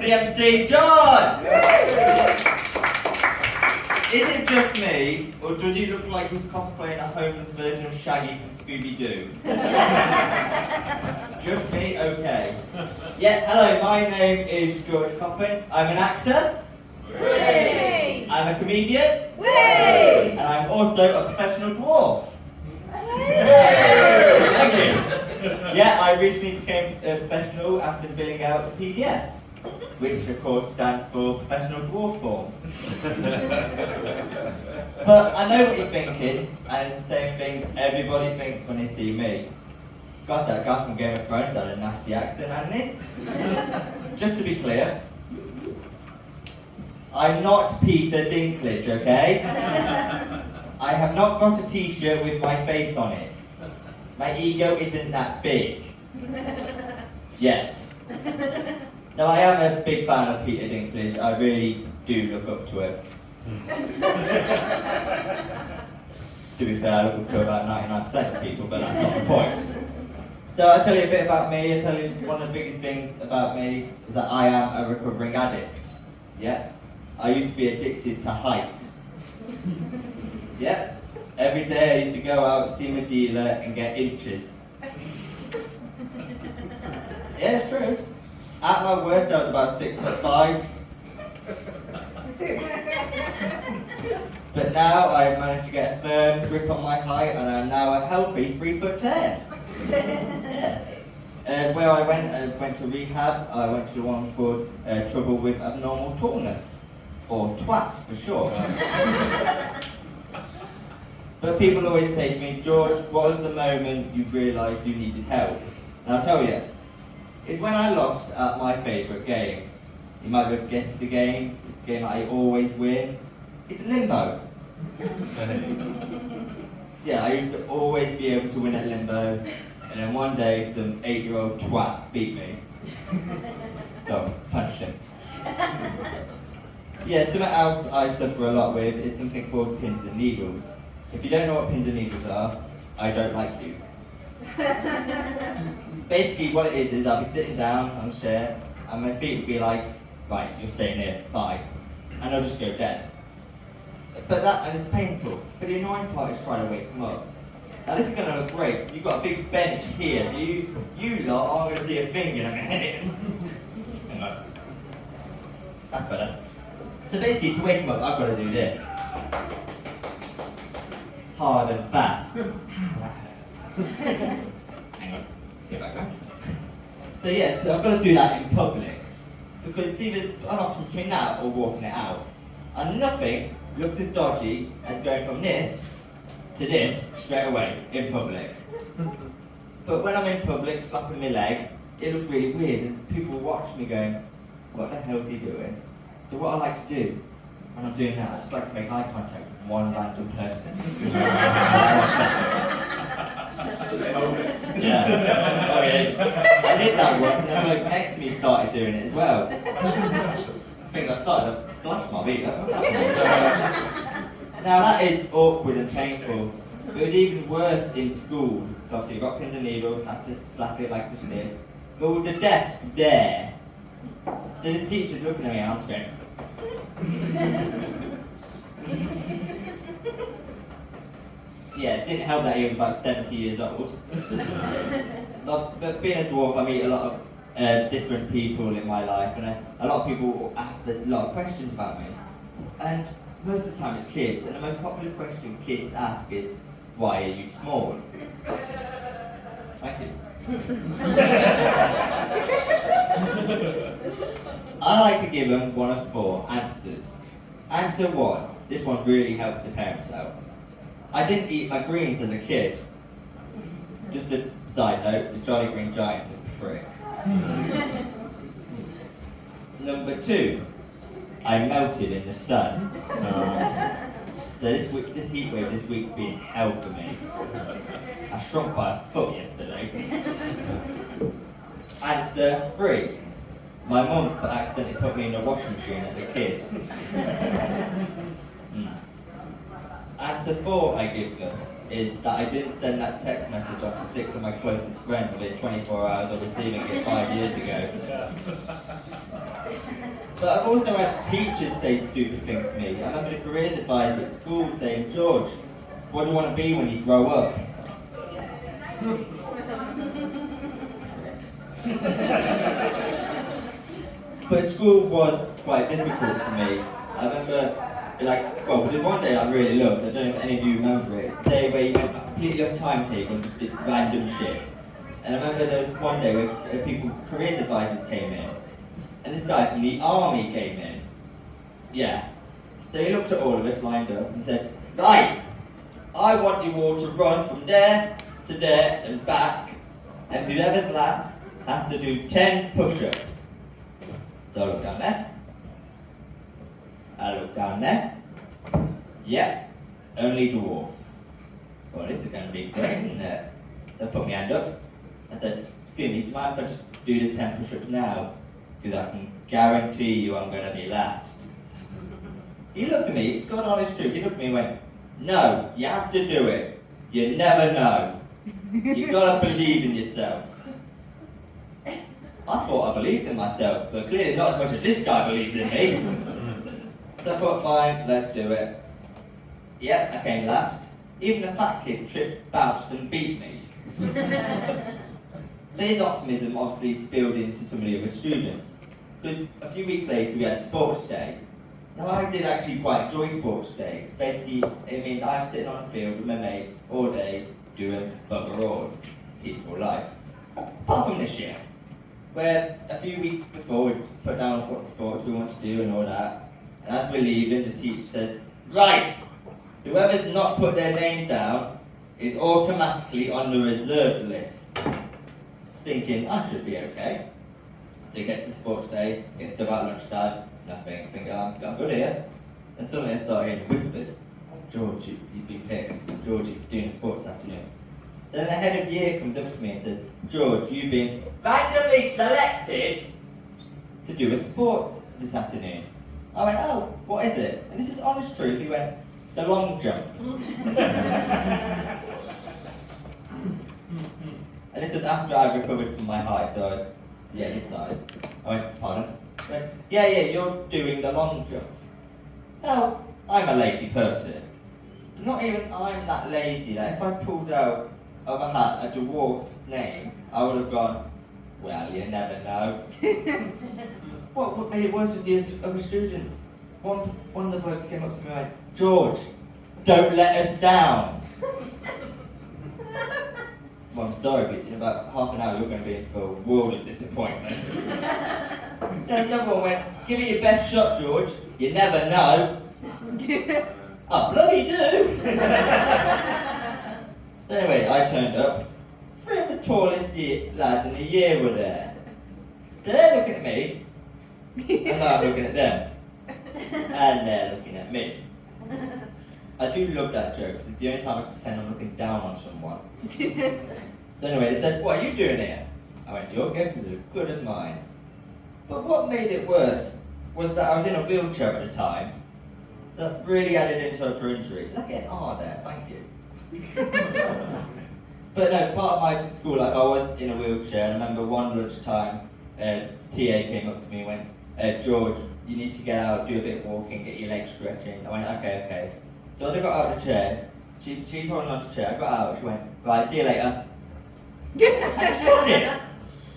the MC, John! Is it just me, or does he look like he's cosplaying a homeless version of Shaggy from Scooby-Doo? Just me? Okay. Yeah, hello, my name is George Coppen. I'm an actor. Hooray! I'm a comedian. Hooray! And I'm also a professional dwarf. Hooray! Thank you. Yeah, I recently became a professional after filling out a PDF, which of course stands for Professional Dwarf Forms. But I know what you're thinking, and it's the same thing everybody thinks when they see me. God, that guy from Game of Thrones had a nasty accent, hadn't he? Just to be clear, I'm not Peter Dinklage, okay? I have not got a t-shirt with my face on it. My ego isn't that big. Yet. No, I am a big fan of Peter Dinklage. I really do look up to him. To be fair, I look up to about 99% of people, but that's not the point. So I'll tell you a bit about me. I'll tell you one of the biggest things about me is that I am a recovering addict. Yeah. I used to be addicted to height. Yeah. Every day I used to go out, see my dealer, and get inches. Yeah, it's true. At my worst, I was about 6'5". But now I've managed to get a firm grip on my height, and I'm now a healthy 3'10". Yes. Where I went to rehab. I went to one called Trouble with Abnormal Tallness, or TWAT for short. But people always say to me, George, what was the moment you realised you needed help? And I'll tell you, it's when I lost at my favourite game. You might have guessed the game. It's the game I always win. It's Limbo. Yeah, I used to always be able to win at Limbo, and then one day some 8-year-old twat beat me. So, punched him. Yeah, something else I suffer a lot with is something called pins and needles. If you don't know what pins and needles are, I don't like you. Basically what it is I'll be sitting down on a chair and my feet will be like, right, you're staying here, bye. And I'll just go dead. And it's painful. But the annoying part is trying to wake them up. Now this is going to look great. You've got a big bench here, so you lot aren't going to see a thing and I'm going to hit it. Hang on. That's better. So basically to wake them up, I've got to do this. Hard and fast. Hang on, get back up. So yeah, I've got to do that in public. Because see, there's an option between that or walking it out. And nothing looks as dodgy as going from this to this straight away in public. But when I'm in public, slapping my leg, it looks really weird and people watch me going, what the hell is he doing? So what I like to do, when I'm doing that, I just like to make eye contact with one random person. Yeah. Okay. I did that once, and then like next to me started doing it as well. I think I started to flash my beat. What's happening? Now that is awkward and painful. It was even worse in school. So obviously you got pins and needles, had to slap it like this did. But with the desk there, so this teacher's looking at me and I'm just going. Yeah, it didn't help that he was about 70 years old. But being a dwarf, I meet a lot of different people in my life, and a lot of people ask a lot of questions about me. And most of the time it's kids, and the most popular question kids ask is, why are you small? Thank you. I like to give them one of 4 answers. Answer 1. This one really helps the parents out. I didn't eat my greens as a kid. Just a side note, the Jolly Green Giant's a prick. Number 2. I melted in the sun. So this heat wave this week's been hell for me. I shrunk by a foot yesterday. Answer 3. My mum accidentally put me in a washing machine as a kid. Answer 4 I give them. is that I didn't send that text message off to 6 of my closest friends within 24 hours of receiving it 5 years ago. But I've also had teachers say stupid things to me. I remember the careers advisor at school saying, George, what do you want to be when you grow up? But school was quite difficult for me. I remember, there's one day I really loved, I don't know if any of you remember it, it's the day where you went completely off timetable and just did random shit. And I remember there was one day where careers advisors came in, and this guy from the army came in. Yeah. So he looked at all of us lined up and said, right, I want you all to run from there to there and back, and whoever's last has to do 10 push-ups. So I look down there. I look down there. Yep, only dwarf. Well, this is going to be great, isn't it? So I put my hand up. I said, excuse me, do you mind if I just do the 10 push-ups now? Because I can guarantee you I'm going to be last. He looked at me, God honest truth, he looked at me and went, no, you have to do it. You never know. You've got to believe in yourself. I thought I believed in myself, but clearly not as much as this guy believes in me. So I thought, fine, let's do it. Yep, I came last. Even the fat kid tripped, bounced and beat me. His optimism obviously spilled into some of the other students. Because a few weeks later we had sports day. Now I did actually quite enjoy sports day. Basically, it means I'm sitting on a field with my mates all day doing bugger all. Peaceful life. Apart from this year, where a few weeks before we put down what sports we want to do and all that, and as we're leaving, the teacher says, right, whoever's not put their name down is automatically on the reserved list. Thinking, I should be okay. So it gets to sports day, gets to about lunchtime, nothing. I think, I'm good here. And suddenly I start hearing whispers. George, you've been picked. George, you're doing sports this afternoon. Then the head of year comes up to me and says, George, you've been randomly selected to do a sport this afternoon. I went, oh, what is it? And this is honest truth. He went, the long jump. And this was after I recovered from my height, so I was, this size. I went, pardon? He went, yeah, you're doing the long jump. Now, I'm a lazy person. Not even I'm that lazy that if I pulled out of a hat a dwarf's name, I would have gone, well, you never know. What made it worse was the other students. One of the blokes came up to me and went, George, don't let us down. Well, I'm sorry, but in about half an hour you're going to be in for a world of disappointment. Then another one went, give it your best shot, George. You never know. I bloody do. So anyway, I turned up. 3 of the tallest lads in the year were there. So they're looking at me, and I'm looking at them. And they're looking at me. I do love that joke, because it's the only time I pretend I'm looking down on someone. So anyway, they said, what are you doing here? I went, your guess is as good as mine. But what made it worse was that I was in a wheelchair at the time. So that really added insult to injury. Did I get an R there? Thank you. But no, part of my school life, I was in a wheelchair. And I remember one lunchtime, TA came up to me and went, George, you need to get out, do a bit of walking, get your legs stretching. I went, okay. So as I got out of the chair, she's holding on to the chair, I got out, she went, right, see you later. I just stood it.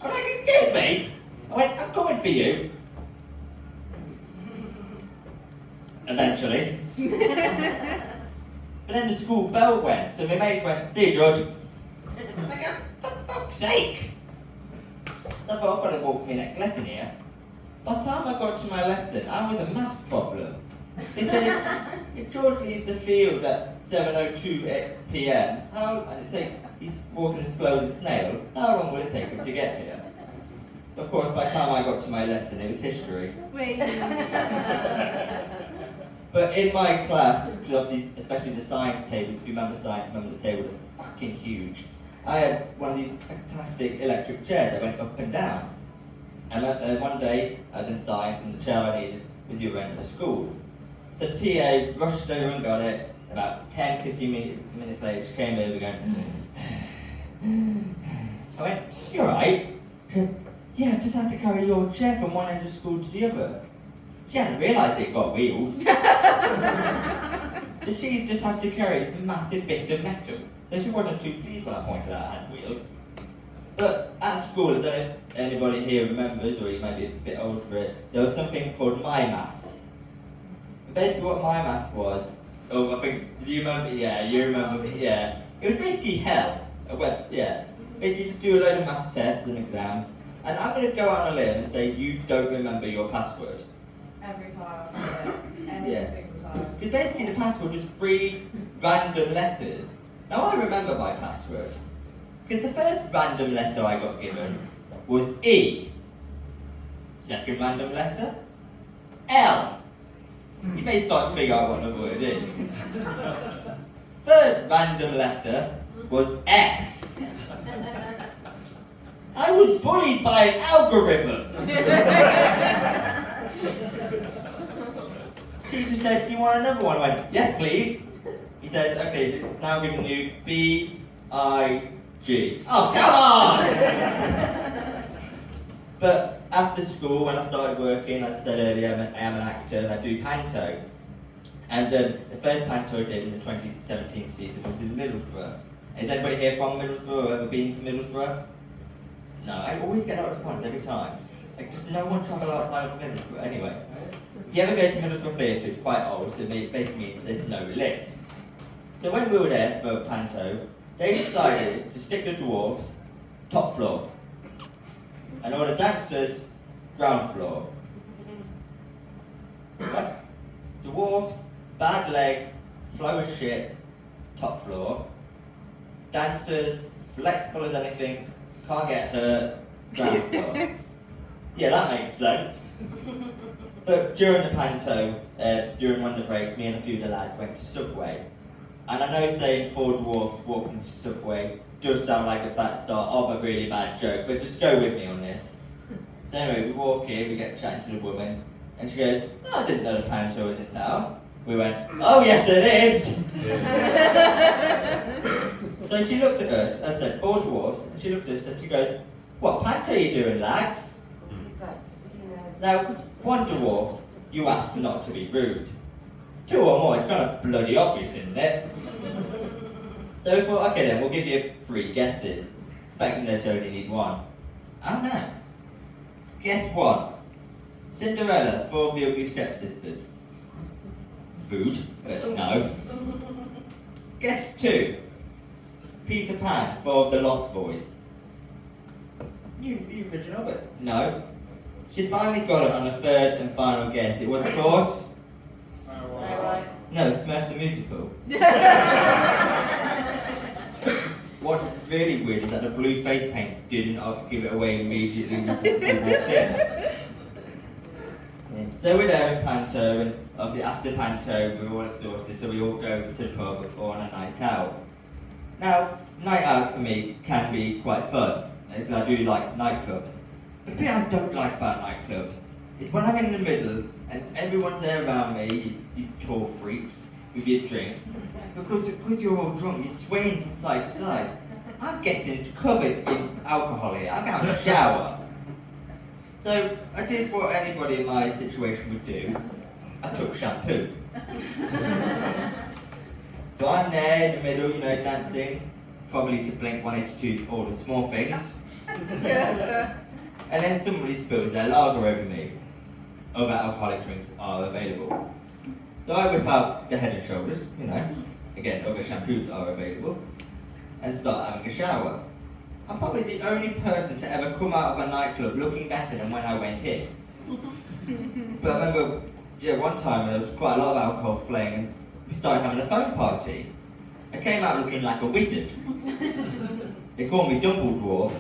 I was like, excuse me? I went, I'm coming for you. Eventually. But then the school bell went, so my mates went, see you, George. I was like, for fuck's sake. So I thought, I've got to walk to my next lesson here. By the time I got to my lesson, I was a maths problem. They said if George leaves the field at 7:02 p.m, he's walking as slow as a snail, how long will it take him to get here? Of course, by the time I got to my lesson, it was history. Wait. But in my class, obviously, especially the science tables, if you remember science, remember the tables are fucking huge. I had one of these fantastic electric chairs that went up and down. And one day, I was in science, and the chair I needed was the other end of the school. So TA rushed over and got it, About 10, 15 minutes later, she came over going, I went, "You alright?" She said, "Yeah, I just had to carry your chair from one end of school to the other." She hadn't realised it got wheels. So she just had to carry this massive bit of metal. So she wasn't too pleased when I pointed out it had wheels. But at school, I don't know if anybody here remembers, or you might be a bit old for it, there was something called My Maths. Basically what My Maths was, I think, do you remember? Yeah, you remember, yeah. It was basically hell. Yeah. Basically just do a load of maths tests and exams, and I'm going to go out on a limb and say you don't remember your password. Every time. Every single time. Because basically the password was 3 random letters. Now I remember my password. Because the first random letter I got given was E. Second random letter, L. You may start to figure out what the word is. Third random letter was F. I was bullied by an algorithm. Teacher said, "Do you want another one?" I went, "Yes, please." He said, "Okay, it's now giving you B-I-G. Oh, come on! But after school, when I started working, as I said earlier, I am an actor and I do panto. And the first panto I did in the 2017 season was in Middlesbrough. Is anybody here from Middlesbrough or ever been to Middlesbrough? No, I always get that response every time. Like, just no one travel outside of Middlesbrough. Anyway, if you ever go to Middlesbrough Theatre, it's quite old, so it basically means there's no lifts. So when we were there for panto, they decided to stick the dwarves top floor, and all the dancers ground floor. What? Dwarves, bad legs, slow as shit, top floor. Dancers, flexible as anything, can't get hurt, ground floor. Yeah, that makes sense. But during the panto, during one of the breaks, me and a few of the lads went to Subway. And I know saying 4 dwarfs walked into Subway does sound like a bad start of a really bad joke, but just go with me on this. So anyway, we walk in, we get chatting to the woman, and she goes, "Oh, I didn't know the panto was in town." We went, "Oh yes it is!" So she looked at us, I said 4 dwarfs, and she looked at us and she goes, "What panto are you doing, lads?" Now, 1 dwarf, you ask not to be rude. 2 or more, it's kind of bloody obvious, isn't it? So we thought, okay then, we'll give you 3 guesses, expecting us to only need 1. Oh no. Guess 1. Cinderella, 4 of the ugly stepsisters. Rude, but no. Guess 2. Peter Pan, 4 of the Lost Boys. New original, but no. She finally got it on the 3rd and final guess. It was, of course, no, Smurfs the Musical. What's really weird is that the blue face paint didn't give it away immediately when we walked in. So we're there in panto, and obviously after panto we're all exhausted, so we all go to the pub or on a night out. Now, night out for me can be quite fun, because I do like nightclubs. But the bit I don't like about nightclubs is when I'm in the middle and everyone's there around me, you tall freaks, with your drinks, because you're all drunk, you're swaying from side to side. I'm getting covered in alcohol here, I'm going to have a shower. So I did what anybody in my situation would do, I took shampoo. So I'm there in the middle, you know, dancing, probably to Blink-182 all the small things. And then somebody spills their lager over me. Other alcoholic drinks are available. So I whip out the Head and Shoulders, you know, again, other shampoos are available, and start having a shower. I'm probably the only person to ever come out of a nightclub looking better than when I went in. But I remember, one time there was quite a lot of alcohol flowing and we started having a phone party. I came out looking like a wizard. They called me Dumbledore.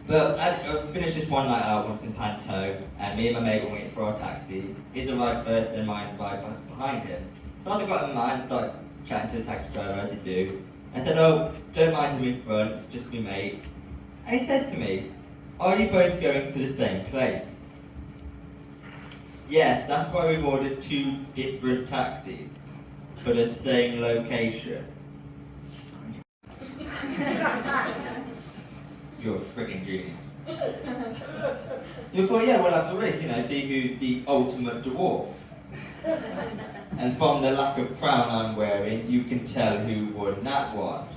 But I finished this one night out once in panto, and me and my mate were waiting for our taxis. His arrived first and mine arrived behind him. So I got in mine and started chatting to the taxi driver as you do. I said, "Oh, don't mind him in front, it's just me mate." And he said to me, "Are you both going to the same place?" Yes, that's why we've ordered 2 different taxis for the same location. You're a frigging genius. So we thought, yeah, we'll have to race, see who's the ultimate dwarf. And from the lack of crown I'm wearing, you can tell who won that one.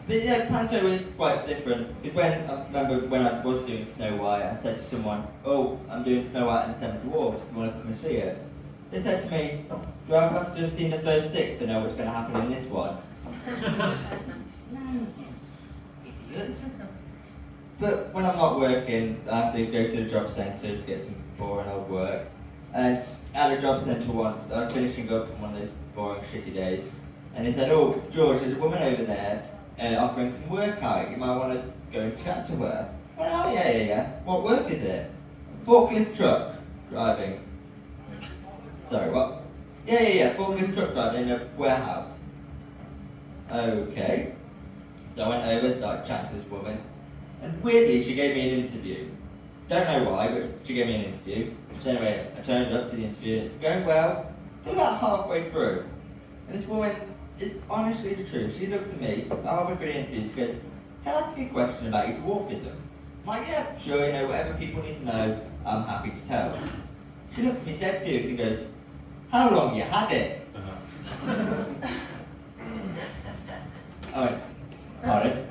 But yeah, Panto is quite different. Because I remember when I was doing Snow White, I said to someone, "Oh, I'm doing Snow White and the 7 Dwarfs, do you want to come and see it?" They said to me, "Do I have to have seen the first 6 to know what's going to happen in this one?" No, idiots. But when I'm not working, I have to go to the job centre to get some boring old work. And at the job centre once, I was finishing up on one of those boring, shitty days, and they said, "Oh, George, there's a woman over there offering some work out. You might want to go and chat to her." Well, oh, yeah. What work is it? Forklift truck driving. Sorry, what? Yeah. Forklift truck driving in a warehouse. Okay. So I went over, started chatting to this woman, and weirdly, she gave me an interview. Don't know why, but she gave me an interview. So anyway, I turned up to the interview, and it's going well. Till about halfway through, and this woman is honestly the truth. She looks at me, halfway through the interview, she goes, "Can I ask you a question about your dwarfism?" I'm like, "Yeah, sure, whatever people need to know, I'm happy to tell." She looks at me dead serious and goes, "How long you had it?" I went, "Pardon?"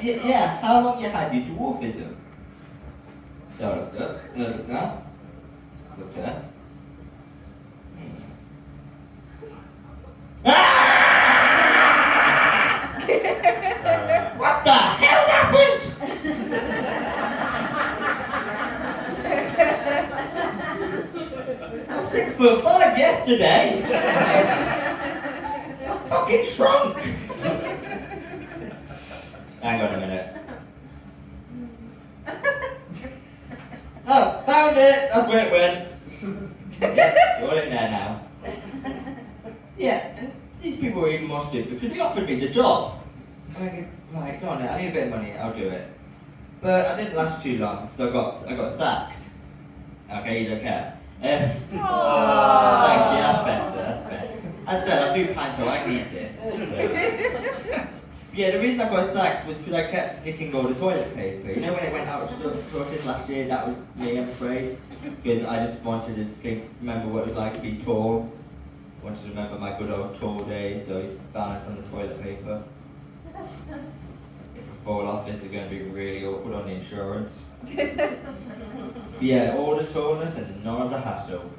Yeah, how long you had your dwarfism?" So I looked at her. What the hell happened? I was 6'5" yesterday. I fucking shrunk. Hang on a minute. Oh, found it! That's where it went. Yep, it's all in there now. Yeah, and these people were even more stupid because they offered me the job. I'm like, right, go on then, I need a bit of money, I'll do it. But I didn't last too long, so I got sacked. Okay, you don't care. Thank you, that's better. As I said, I do panto, I need this. Yeah, the reason I got sacked was because I kept nicking all the toilet paper. When it went out of shortage last year, that was me, I'm afraid. Because I just wanted to remember what it was like to be tall. I wanted to remember my good old tall days, so it's balanced on the toilet paper. If I fall off this, it's going to be really awkward on the insurance. Yeah, all the tallness and none of the hassle.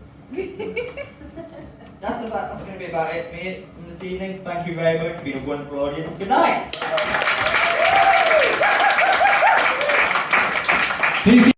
That's going to be about it for me from this evening. Thank you very much for being a wonderful audience. Good night!